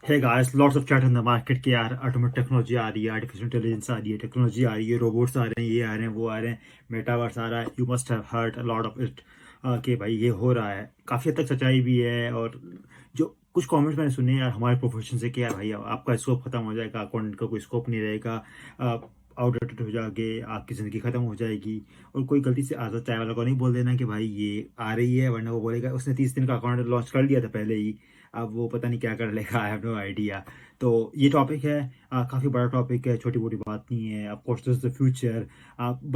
Hey guys, lots of chat in the market कि यार automatic technology आ रही है, आर्टिफिशियल इंटेलिजेंस आ रही है, टेक्नोलॉजी आ रही है, रोबोट्स आ रहे हैं, ये आ रहे हैं, वो आ रहे हैं, मेटावर्स आ रहा है। You must have heard a lot of it कि भाई ये हो रहा है। काफ़ी हद तक सच्चाई भी है। और जो कुछ कमेंट्स मैंने सुने यार हमारे प्रोफेशन से कि यार भाई आपका स्कोप खत्म हो जाएगा, अकाउंटेंट का कोई स्कोप नहीं रहेगा, आउटडेटेड हो जाओगे, आपकी ज़िंदगी ख़त्म हो जाएगी। और कोई गलती से आज़ाद चाय वाला को नहीं बोल देना कि भाई ये आ रही है, वरना वो बोलेगा उसने 30 दिन का अकाउंट लॉन्च कर लिया था पहले ही, अब वो पता नहीं क्या कर लेगा। I have no idea. तो ये टॉपिक है, काफ़ी बड़ा टॉपिक है, छोटी मोटी बात नहीं है। Of course this is the future.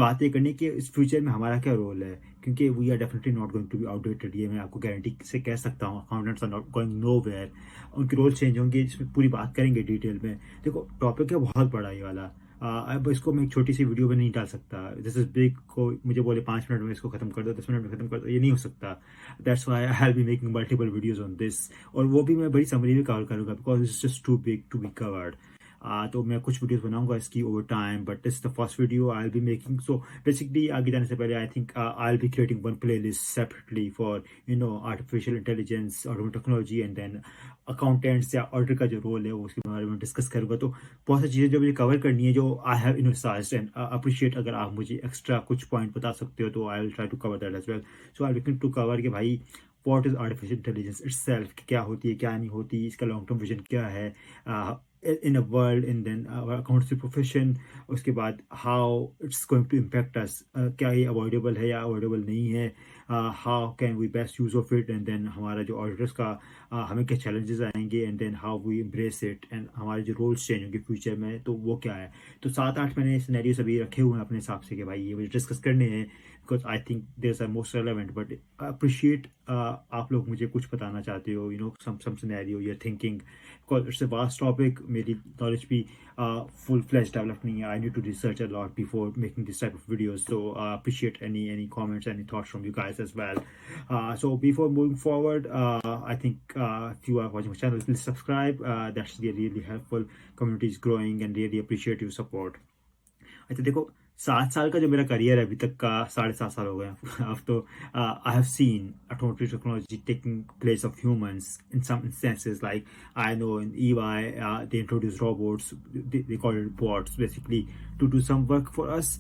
बातें करने के इस फ्यूचर में हमारा क्या रोल है, क्योंकि we are definitely not going to be outdated. ये मैं आपको गारंटी से कह सकता हूँ। Accountants are not going nowhere, उनके रोल चेंज होंगे, इसमें पूरी बात करेंगे डिटेल में। देखो टॉपिक है बहुत बड़ा ये वाला। अब इसको मैं एक छोटी सी वीडियो में नहीं डाल सकता। दिस इज बिग को मुझे बोले 5 मिनट में इसको खत्म कर दो, 10 मिनट में खत्म कर दो, ये नहीं हो सकता। That's why I will be making multiple videos on this. और वो भी मैं बड़ी समरी में कवर करूंगा because it's just too big to be covered. तो मैं कुछ वीडियोस बनाऊंगा इसकी over time, but this the first video I will be making. So basically आगे जाने से पहले I think I will be creating one playlist separately for artificial intelligence, automatic technology, and then accountants या auditor का जो role है वो उसके बारे में डिस्कस करूंगा। तो बहुत सारी चीज़ें जो मुझे कवर करनी है, जो आई हैव इन्वेस्टाइज्ड एंड अप्रिशिएट। अगर आप मुझे एक्स्ट्रा कुछ पॉइंट बता सकते हो तो I will try to cover that as well. So I looking to cover कि भाई what is artificial intelligence itself, क्या होती है क्या नहीं होती, इसका लॉन्ग टर्म विजन क्या है in a world, and then our accountancy profession। उसके बाद how it's going to impact us, क्या ये avoidable है या avoidable नहीं है, how can we best use of it, and then हमारा जो auditors का हमें क्या challenges आएंगे, and then how we embrace it, and हमारे जो roles change होंगे फ्यूचर में तो वो क्या है। तो 7-8 मैंने सिनेरियोस अभी रखे हुए हैं अपने हिसाब से कि भाई ये मुझे डिस्कस करने हैं, because I think there are most relevant. But appreciate आप लोग मुझे कुछ बताना चाहते हो, some scenario your thinking, because it's a vast topic. मेरी नॉलेज भी फुल फ्लैश डेवलप नहीं है। I need to research a lot before making this type of videos. So appreciate any comments, any thoughts from you guys as well. So before moving forward, I think if you are watching my channel, please subscribe. That's really helpful. Community is growing and really appreciate your support. अच्छा देखो, 7 साल का जो मेरा career है अभी तक का, 7.5 साल हो गए हैं अब तो। I have seen automatic technology taking place of humans in some instances. Like I know in EY they introduce robots, they call it bots basically to do some work for us।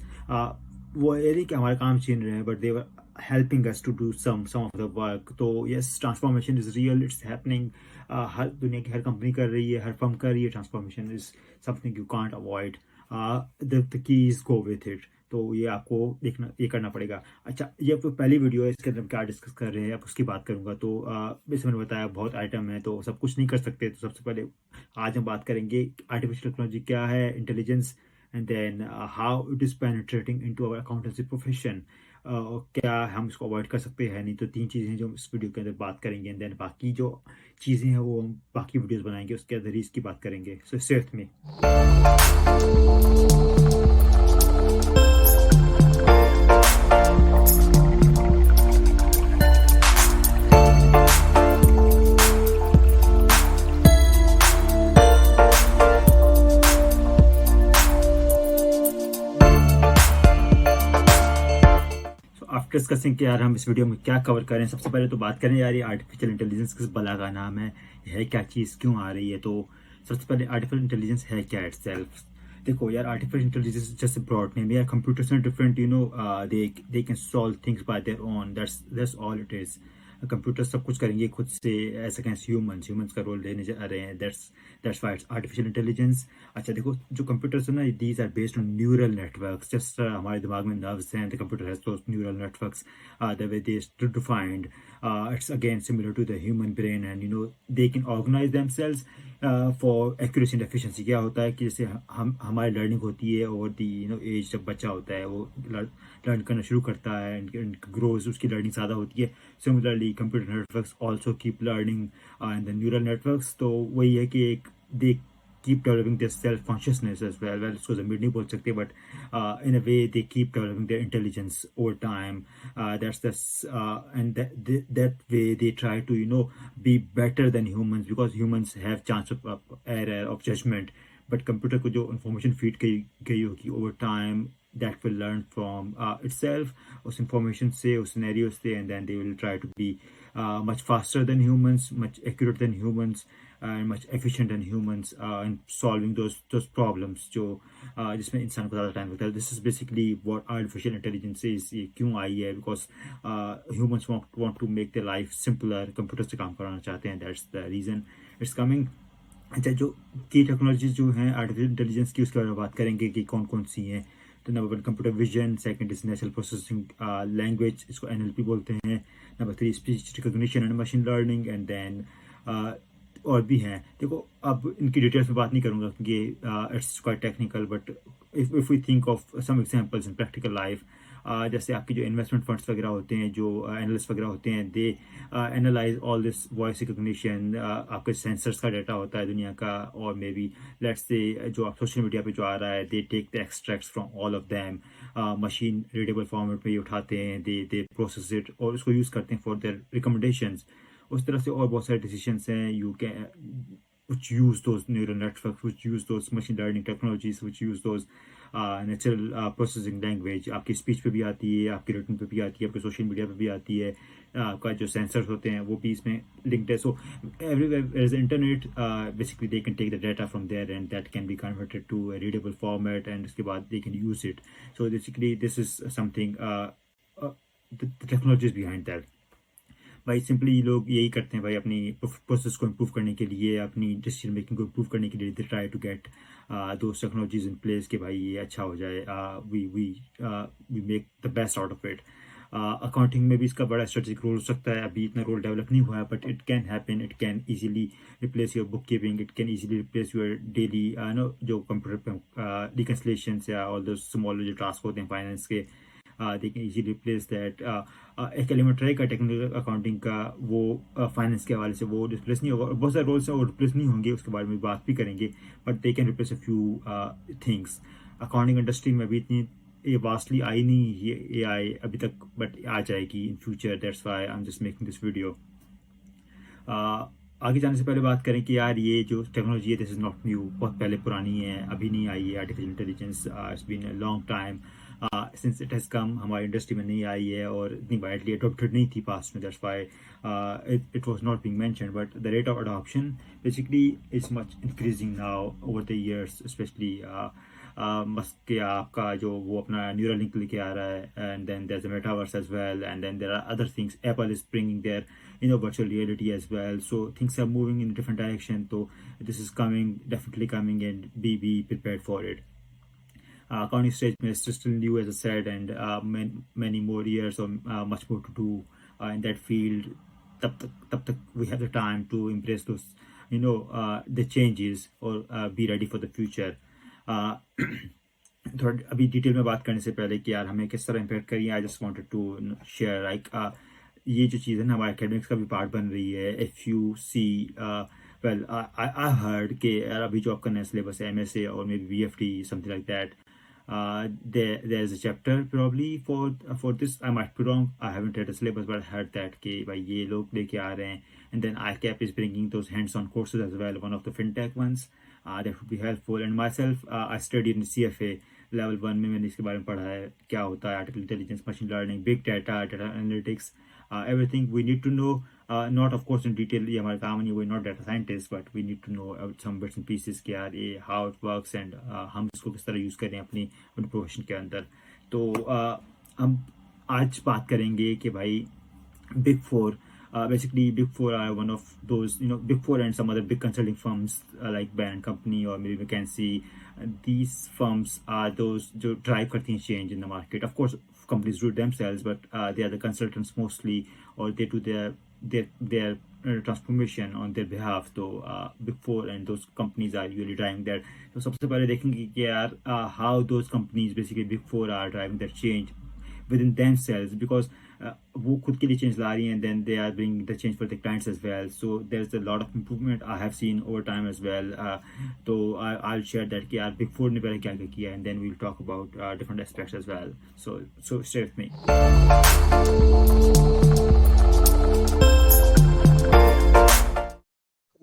वो ये नहीं कि हमारे काम छीन रहे हैं, but they were helping us to do some of the work। तो yes, transformation is real, it's happening। हर दुनिया की हर कंपनी कर रही है, हर फर्म कर रही है। Transformation is something you can't avoid. The keys go with it. तो ये आपको देखना, ये करना पड़ेगा। अच्छा, ये तो पहली वीडियो है, इसके अंदर क्या डिस्कस कर रहे हैं अब उसकी बात करूंगा। तो जैसे मैंने बताया बहुत आइटम है तो सब कुछ नहीं कर सकते। तो सबसे पहले आज हम बात करेंगे आर्टिफिशियल टेक्नोलॉजी क्या है, intelligence, and then how it is penetrating into our accountancy profession. क्या हम इसको अवॉइड कर सकते हैं नहीं। तो 3 चीज़ें जो हम इस वीडियो के अंदर बात करेंगे, एंड देन बाकी जो चीज़ें हैं वो हम बाकी वीडियोस बनाएंगे, उसके अंदर ही इसकी बात करेंगे। सो सिर्फ में आफ्टर डिस्कसिंग कि यार हम इस वीडियो में क्या कवर करें, सबसे पहले तो बात करें यार ये आर्टिफिशियल इंटेलिजेंस किस बला का नाम है, ये है क्या चीज़, क्यों आ रही है। तो सबसे पहले आर्टिफिशियल इंटेलिजेंस है क्या इटसेल्फ। देखो यार, artificial intelligence just broad name. यार computers are different, they can solve things by their own, that's all it is. Computer सब कुछ करेंगे खुद से एज अगेंस्ट ह्यूमंस का रोल लेने जा रहे हैं। That's why it's artificial intelligence. अच्छा देखो, जो कंप्यूटर्स है ना, these are based on neural networks. Just हमारे दिमाग में नर्व्स हैं, the computer has those neural networks, the way they defined. It's again similar to the human brain, and they can organise themselves for accuracy and efficiency. क्या होता है कि जैसे हमारी लर्निंग होती है ओवर दी एज, जब बच्चा होता है वो लर्न करना शुरू करता है एंड ग्रोज, उसकी लर्निंग ज़्यादा होती है। Similarly computer networks also keep learning and the neural networks. तो वही है कि एक दे keep developing their self consciousness as well। Well, इसको ज़मीर नहीं बोल सकते, but in a way they keep developing their intelligence over time। And that way they try to be better than humans, because humans have chance of error of judgment, but computer को जो information feed गई होगी over time, that will learn from itself, उस information से, उस scenarios से, and then they will try to be much faster than humans, much accurate than humans, and much efficient than humans in solving those problems जो जिसमें इंसान को ज़्यादा time लगता है. This is basically what artificial intelligence is. ये क्यों आई है? Because humans want to make their life simpler. Computer से काम कराना चाहते हैं. That's the reason it's coming. अच्छा, जो की टेक्नोलॉजीज जो हैं आर्टिफिशियल इंटेलिजेंस की, उसके बारे में बात करेंगे कि कौन कौन सी हैं. तो number 1 computer vision, second is natural processing language, इसको NLP बोलते हैं. Number 3 speech recognition and machine learning, and then और भी हैं. देखो, अब इनकी डिटेल्स में बात नहीं करूँगा क्योंकि it's quite technical, but if we think of some examples in practical life, जैसे आपके जो इन्वेस्टमेंट फंड्स वगैरह होते हैं, जो एनालिस्ट वगैरह होते हैं, they analyse all this voice recognition. आपके सेंसर्स का डाटा होता है दुनिया का, और मे बी लेट्स से जो आप सोशल मीडिया पे जो आ रहा है, they take the extracts from all of them, machine readable format में ये उठाते हैं, दे प्रोसेस इट और उसको यूज़ करते हैं फॉर देयर रिकमेंडेशंस. उस तरह से और बहुत सारे डिसीजंस हैं. You can which use those neural networks, which use those machine learning technologies, which use those natural processing language. आपकी स्पीच पे भी आती है, आपकी रिटन पे भी आती है, आपके सोशल मीडिया पे भी आती है. आपका जो सेंसर्स होते हैं वो भी इसमें लिंक्ड है. सो everywhere as internet, basically they can take the data from there and that can be converted to a readable format, and उसके बाद they can use it. So basically this is something, the technologies behind that. भाई simply लोग यही करते हैं भाई, अपनी process को इम्प्रूव करने के लिए, अपनी डिसीजन मेकिंग को इम्प्रूव करने के लिए, they try to get those technologies in place कि भाई ये अच्छा हो जाए. We make the best out of it. Accounting में भी इसका बड़ा स्ट्रेटेजिक रोल हो सकता है. अभी इतना रोल डेवलप नहीं हुआ है, but it can happen. It can easily replace your book keeping. It can easily replace your daily जो कंप्यूटर पर रिकन्सिलेशन या ऑल दो स्मॉल जो टास्क होते हैं फाइनेंस के, they can easily replace that. एक एलिमेंट रहेगा टेक्निकल अकाउंटिंग का, वो फाइनेंस के हवाले से वो रिप्लेस नहीं होगा. बहुत सारे रोल्स हैं वो रिप्लेस नहीं होंगे, उसके बारे में बात भी करेंगे, but they can replace a few things. Accounting industry में अभी इतनी ये वास्टली आई नहीं ये AI अभी तक, बट आ जाएगी in future. That's why I am just making this video. आगे जाने से पहले बात करें कि यार ये जो टेक्नोलॉजी है, दिस इज़ नॉट न्यू. बहुत पहले पुरानी है, अभी नहीं आई है. Artificial intelligence it's been a long time since it has come. हमारी इंडस्ट्री में नहीं आई है और इतनी वाइडली अडोप्टेड नहीं थी पास्ट में. That's why it was not being mentioned, but the rate of adoption basically is much increasing now over the years. Specially Musk के आपका जो वो अपना न्यूरल लिंक लेके आ रहा है, and then there is a metaverse as well, and then there are other things. Apple is bringing their virtual reality as well. So things are moving in a different direction. So this is coming, definitely coming, and be prepared for it. Accounting stage is still new, as I said, and many more years or much more to do in that field. Tab tak we have the time to embrace those, the changes, or be ready for the future. थोड़ा अभी detail में बात करने से पहले कि यार हमें किस तरह इम्पैक्ट करिए, I just wanted to share like ये जो चीज़ है ना हमारे एकेडमिक्स का भी पार्ट बन रही है. If you see well I heard कि यार अभी जो आपका नया सिलेबस है MSA और may be BFD something like that, there is a chapter probably for this. I might be wrong, I haven't read the syllabus, but I heard that कि भाई ये लोग लेके आ रहे हैं, and then ICAP is bringing those hands-on courses as well, one of the fintech ones. That would be helpful. And myself, I studied in CFA level 1 में मैंने इसके बारे में पढ़ा है, क्या होता है artificial intelligence, machine learning, big data, data analytics, everything we need to know. Not of course in detail, ये हमारा काम नहीं, we're not data scientists, but we need to know some bits and pieces कि यार ये how it works and हम इसको किस तरह यूज़ करें अपनी प्रोफेशन के अंदर. तो हम आज बात करेंगे कि भाई Big Four. Basically, Big Four are one of those, Big Four and some other big consulting firms like Bain & Company or maybe McKinsey. These firms are those who drive cutting change in the market. Of course, companies do it themselves, but they are the consultants mostly, or they do their transformation on their behalf. So Big Four and those companies are usually driving that. So सबसे पहले देखेंगे कि यार how those companies, basically Big Four, are driving that change within themselves, because वो खुद के लिए change ला रही हैं, and then they are bringing the change for the clients as well. So there's a lot of improvement I have seen over time as well. तो I'll share that कि यार Big Four ने पहले क्या क्या किया, and then we'll talk about different aspects as well. So stay with me.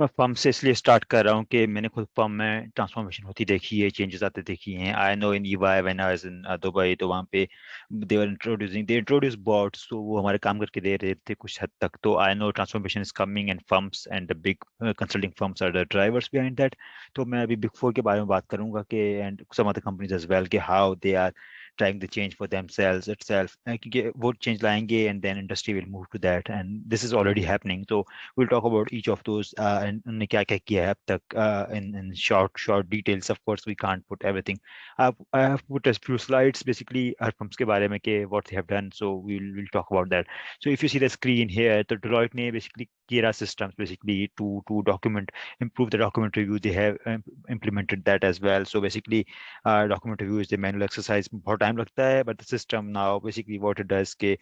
मैं firm से इसलिए स्टार्ट कर रहा हूँ कि मैंने खुद फर्म में ट्रांसफॉर्मेशन होती देखी है, चेंजेस आते देखी हैं। आई know in EY when I was in Dubai, तो वहाँ पे दे इंट्रोड्यूस बॉट्स, तो वो हमारे काम करके दे रहे थे कुछ हद तक। तो I know transformation is coming and firms and the big consulting firms are the drivers behind that. तो मैं अभी बिग फोर के बारे में बात करूंगा कि and some other companies as well, कि how they are trying the change for themselves itself, क्योंकि वो चेंज लाएंगे and then industry will move to that, and this is already happening. So we'll talk about each of those and उन्होंने क्या क्या किया है अब तक in short details. Of course we can't put everything. I have put a few slides basically firms के बारे में कि what they have done, so we'll talk about that. So if you see the screen here, तो Deloitte ने basically Kira systems basically to document improve the document review. They have implemented that as well. So basically document review is the manual exercise, बहुत time लगता है, but the system now basically what it does के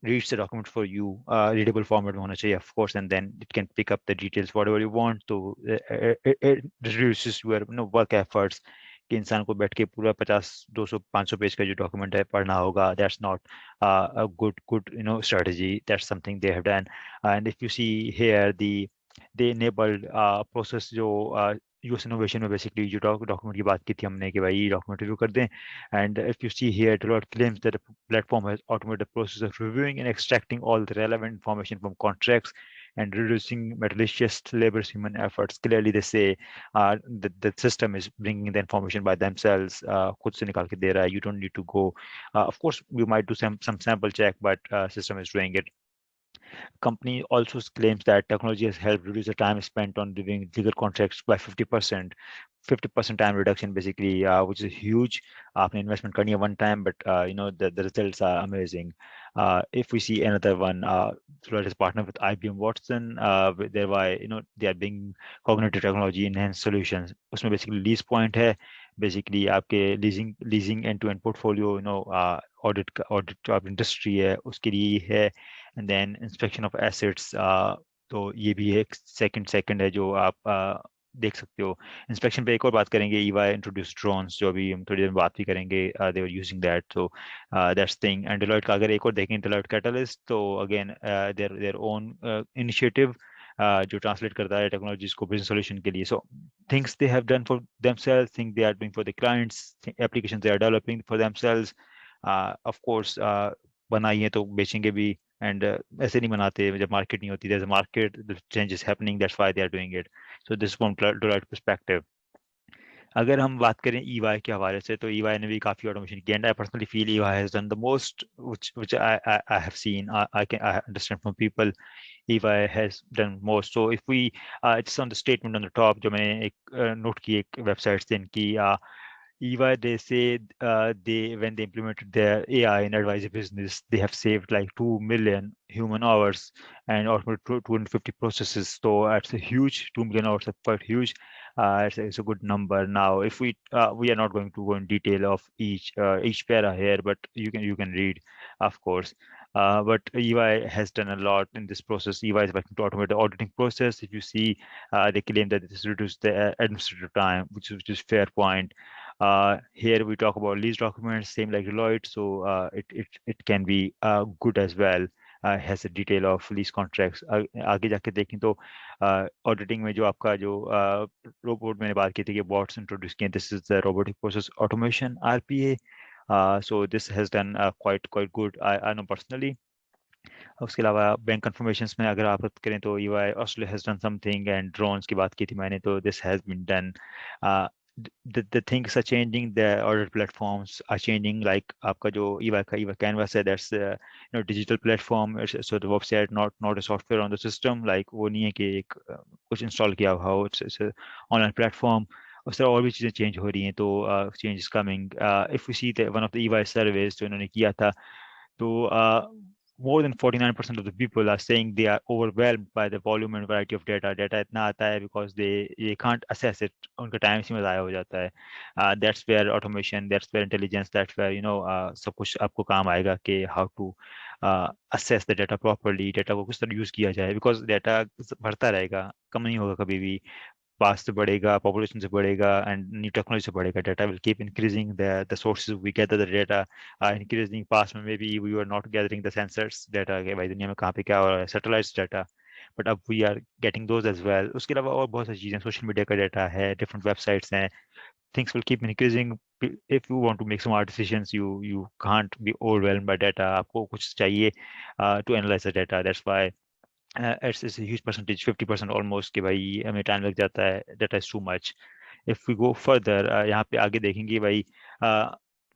reads the document for you, readable format में होना चाहिए of course, and then it can pick up the details whatever you want. तो it reduces your work efforts, कि इंसान को बैठ के पूरा 50 200 500 पेज का जो डॉक्यूमेंट है पढ़ना होगा. That's not a good strategy. That's something they have done. And if you see here, they enabled process जो यूएस इनोवेशन में बेसिकली जो डॉक्यूमेंट की बात की थी हमने कि भाई डॉक्यूमेंट रिव्यू कर दें. And if you see here, Deloitte claims that the platform has automated the process of reviewing and extracting all the relevant information from contracts and reducing malicious labor's human efforts. Clearly they say that the system is bringing the information by themselves, खुद से निकाल के दे रहा है. You don't need to go. Of course you might do some sample check, but system is doing it. Company also claims that technology has helped reduce the time spent on reviewing legal contracts by 50%. 50% time reduction basically, which is huge. आपने investment करनी है one time, but the results are amazing. If we see another one, Deloitte has partnered with IBM Watson, thereby they are being cognitive technology enhanced solutions. उसमें basically lease point है, basically आपके leasing end to end portfolio, audit जो आप industry है उसके लिए है. And then inspection of assets, तो ये भी एक सेकंड है जो आप देख सकते हो. इंस्पेक्शन पे एक और बात करेंगे. ईवाई इंट्रोड्यूस ड्रोन्स, जो अभी हम थोड़ी देर में बात भी करेंगे. They were using that, so that's thing. And Deloitte का अगर एक और देखें, डिलॉयट कैटलिस्ट, तो अगेन देयर ओन इनिशिएटिव जो ट्रांसलेट करता है टेक्नोलॉजीज को बिजनेस सॉल्यूशन के लिए. So things they have done for themselves, thing they are doing for the clients, applications they are developing for themselves. Of course बनाई है तो बेचेंगे भी. एंड ऐसे नहीं बनाते जब मार्केट नहीं होती. there's a market, the change is happening, that's why they are doing it. So this is from Deloitte perspective. अगर हम बात करें ईवाई के हवाले से, तो ईवाई ने भी काफी ऑटोमेशन किया. And I personally feel EY has done the most, which I have seen. I understand from people EY has done most. So if we, it's on the statement on the top, जो मैंने एक note की एक website से इनकी. EY, they say they when they implemented their AI in advisory business, they have saved like 2 million human hours and automated 250 processes. So that's a huge 2 million hours, are quite huge. It's a good number. Now, if we are not going to go in detail of each para here, but you can read, of course. But EY has done a lot in this process. EY is working to automate the auditing process. If you see, they claim that this reduced the administrative time, which is fair point. Here we talk about lease documents, same like Deloitte, so it can be good as well. Has a detail of lease contracts. आगे जाके देखें तो auditing में जो आपका जो robot मैंने बात की थी कि बॉट्स इंट्रोड्यूस किए, this is the robotic process automation RPA. So this has done quite good. I know personally. उसके अलावा बैंक कन्फर्मेशंस में अगर आप बात करें तो EY Australia has done something. And drones की बात की थी मैंने, तो this has been done. The things are changing, the audit platforms are changing. Like आपका जो EY canvas है, that's digital platform. So the website not a software on the system. Like वो नहीं है कि एक कुछ इंस्टॉल किया हुआ हो. It's a online platform. उस तरह और भी चीज़ें चेंज हो रही हैं, तो change is coming. If you see one of the EY surveys जो इन्होंने किया था, तो more than 49% of the people are saying they are overwhelmed by the volume and variety of data. Data इतना आता है because they can't assess it. उनका time इसी में ज़ाया हो जाता है. That's where automation, that's where intelligence, that's where सब कुछ आपको काम आएगा कि how to assess the data properly. Data को किस तरह यूज़ किया जाए, because डेटा बढ़ता रहेगा, कम नहीं होगा कभी भी. पास से बढ़ेगा, पॉपुलेशन से बढ़ेगा, एंड न्यू टेक्नोलॉजी से बढ़ेगा. Data will keep increasing. The sources we gather the data increasing. Past में maybe we were not gathering the sensors data के भाई दुनिया में कहाँ पे क्या हो रहा है, सैटेलाइट डाटा. बट अब we are getting those as well. उसके अलावा और बहुत सारी चीज़ें, सोशल मीडिया का डाटा है, डिफरेंट वेबसाइट्स हैं, things will keep increasing. If you want to make smart decisions, you can't be overwhelmed by data. आपको कुछ चाहिए to analyze the data. That's why it's a huge percentage, 50% almost, कि भाई हमें time लग जाता है, data is too much. If we go further, यहाँ पे आगे देखेंगे भाई,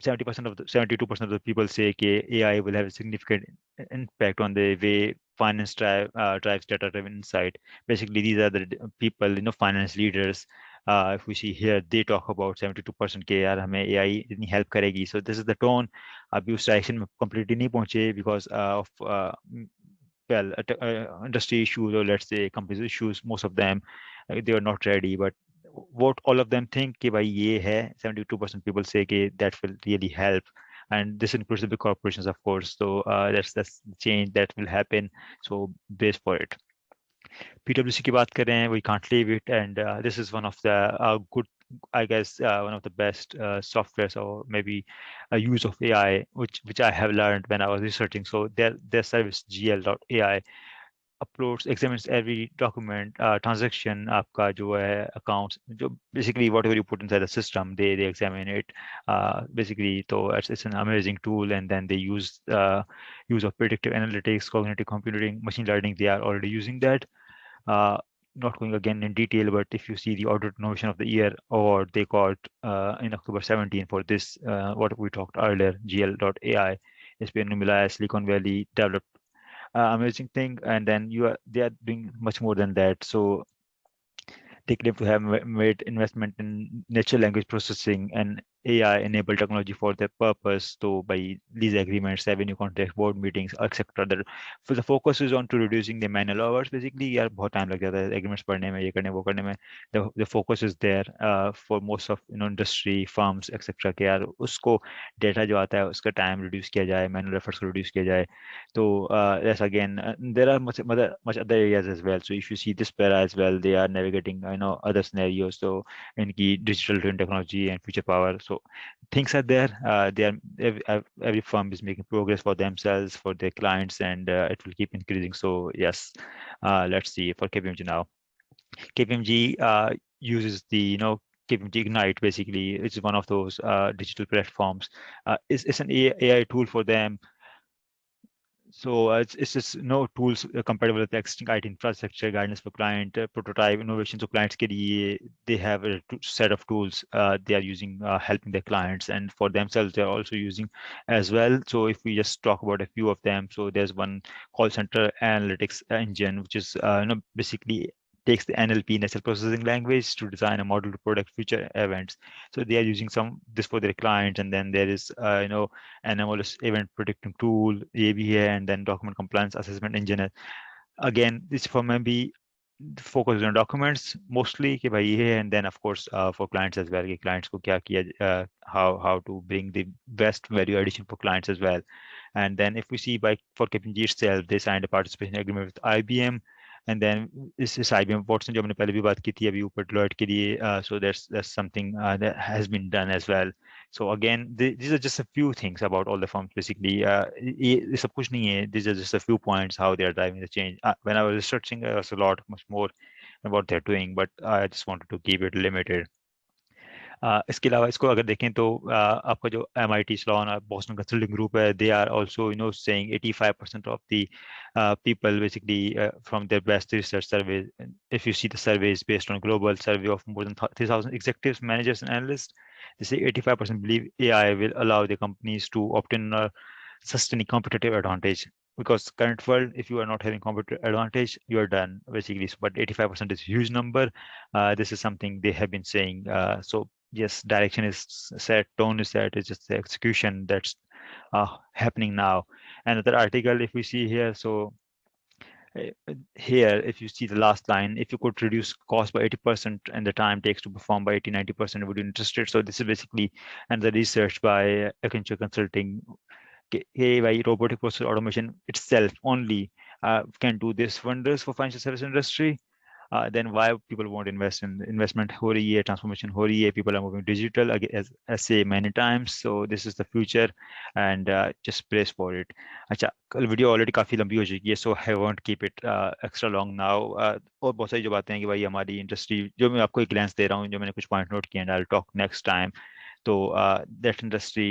72% of the people say कि AI will have a significant impact on the way finance drives data-driven insight. Basically, these are the people, finance leaders. If we see here, they talk about 72% के यार हमें AI इतनी help करेगी. So this is the tone. अभी उस direction में completely नहीं पहुंचे because of well, industry issues, or let's say companies issues. Most of them they are not ready, but what all of them think कि भाई ये है, 72% people say कि that will really help, and this includes the big corporations, of course. So that's the change that will happen. So base for it. PwC की बात कर रहे हैं, we can't leave it, and this is one of the good, I guess, one of the best softwares, or maybe a use of AI, which I have learned when I was researching. So their service GL.ai uploads, examines every document, transaction, आपका जो है accounts, जो basically whatever you put inside the system, they examine it. Basically, so it's an amazing tool, and then they use of predictive analytics, cognitive computing, machine learning. They are already using that. Uh, Not going again in detail, but if you see the Audit Innovation of the Year award, they got in October 17 for this, what we talked earlier, GL.ai. It's been Himalaya, Silicon Valley developed amazing thing, and then they are doing much more than that. So they claim to have made investment in natural language processing and AI-enabled technology for their purpose. So by lease agreements, revenue contracts, board meetings, etc. So the focus is on to reducing the manual hours. Basically, यार बहुत time लग जाता है agreements पढ़ने में, ये करने वो करने में. The focus is there for most of industry firms, etc. कि यार उसको data जो आता है उसका time reduce किया जाए, manual efforts को reduce किया जाए. So yes, again, there are much other areas as well. So if you see this para as well, they are navigating, other scenarios. So in key digital twin technology and future power. So things are there. They are every firm is making progress for themselves, for their clients, and it will keep increasing. So yes, let's see for KPMG now. KPMG uses the KPMG Ignite. Basically, it's one of those digital platforms. It's an AI tool for them. So it's just no tools compatible with the existing IT infrastructure, guidance for client, prototype innovation. So clients के लिए they have a set of tools they are using, helping their clients, and for themselves they are also using as well. So if we just talk about a few of them, so there's one call center analytics engine, which is basically takes the NLP, natural processing language, to design a model to predict future events. So they are using this for their clients, and then there is anomalous event predicting tool, ये भी है, and then document compliance assessment engine है. Again, this for maybe focus on documents mostly कि भाई ये है, and then of course for clients as well, कि clients को क्या किया, how to bring the best value addition for clients as well. And then if we see for KPMG itself, they signed a participation agreement with IBM, and then इस IBM Watson जो हमने पहले भी बात की थी अभी ऊपर Deloitte के लिए, so that's something that has been done as well. So again, these are just a few things about all the firms basically. ये सब कुछ नहीं है. These are just a few points how they are driving the change. When I was researching, there was a lot much more about they're doing, but I just wanted to keep it limited. इसके अलावा इसको अगर देखें तो आपका जो MIT Sloan और Boston Consulting Group है, they are also saying 85% of the people basically from their best research surveys. If you see the surveys based on global survey of more than 3,000 executives, managers, and analysts, they say 85% believe AI will allow the companies to obtain a sustaining competitive advantage. Because current world, if you are not having competitive advantage, you are done basically. But 85% is a huge number. This is something they have been saying. So yes, direction is set, tone is set. It's just the execution that's happening now. Another article, if we see here, so here, if you see the last line, if you could reduce cost by 80% and the time takes to perform by 80-90%, would you interested? So this is basically another research by Accenture Consulting. AI, robotic process automation itself only can do this wonders for financial service industry. then why people won't invest in investment हो रही है, transformation हो रही है, people are moving digital as say many times, so this is the future and just brace for it. अच्छा, कल video already काफ़ी लंबी हो चुकी है, so I want keep it extra long now. और बहुत सारी जो बातें हैं कि भाई हमारी इंडस्ट्री, जो मैं आपको एक ग्लैंस दे रहा हूँ, जो मैंने कुछ पॉइंट नोट किए हैं, आई टॉक नेक्स्ट टाइम। तो that industry,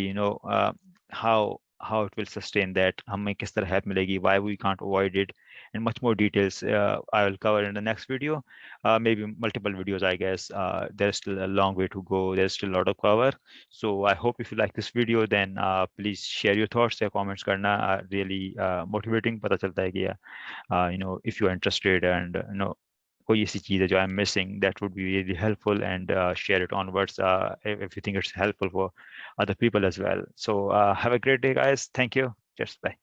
how it will sustain that, हमें किस तरह help मिलेगी, why we can't avoid it, and much more details I will cover in the next video, maybe multiple videos I guess. There's still a long way to go, there's still a lot of cover. So I hope if you like this video, then please share your thoughts या comments करना, really motivating, पता चलता है कि if you're interested and कोई ऐसी चीज़ है जो I'm missing, that would be really helpful, and share it onwards if you think it's helpful for other people as well. So have a great day, guys. Thank you. Just bye.